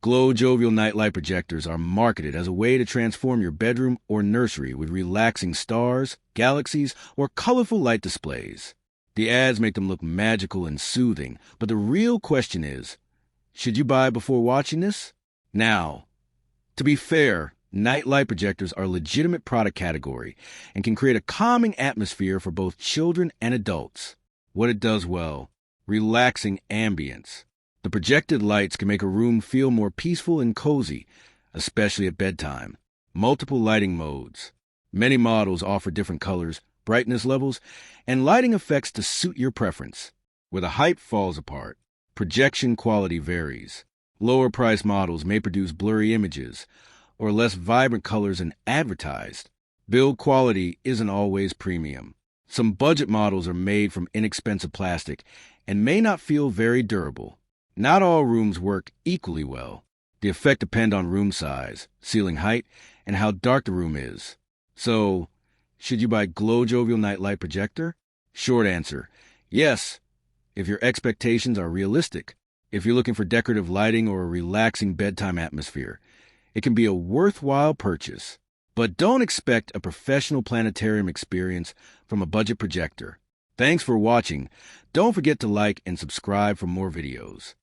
GlowJovial Night Light Projectors are marketed as a way to transform your bedroom or nursery with relaxing stars, galaxies, or colorful light displays. The ads make them look magical and soothing, but the real question is, should you buy before watching this? Now, to be fair, night light projectors are a legitimate product category and can create a calming atmosphere for both children and adults. What it does well: relaxing ambience. The projected lights can make a room feel more peaceful and cozy, especially at bedtime. Multiple lighting modes. Many models offer different colors, brightness levels, and lighting effects to suit your preference. Where the hype falls apart, projection quality varies. Lower-priced models may produce blurry images or less vibrant colors than advertised. Build quality isn't always premium. Some budget models are made from inexpensive plastic and may not feel very durable. Not all rooms work equally well. The effect depends on room size, ceiling height, and how dark the room is. So, should you buy GlowJovial Night Light Projector? Short answer: yes, if your expectations are realistic. If you're looking for decorative lighting or a relaxing bedtime atmosphere, it can be a worthwhile purchase. But don't expect a professional planetarium experience from a budget projector. Thanks for watching. Don't forget to like and subscribe for more videos.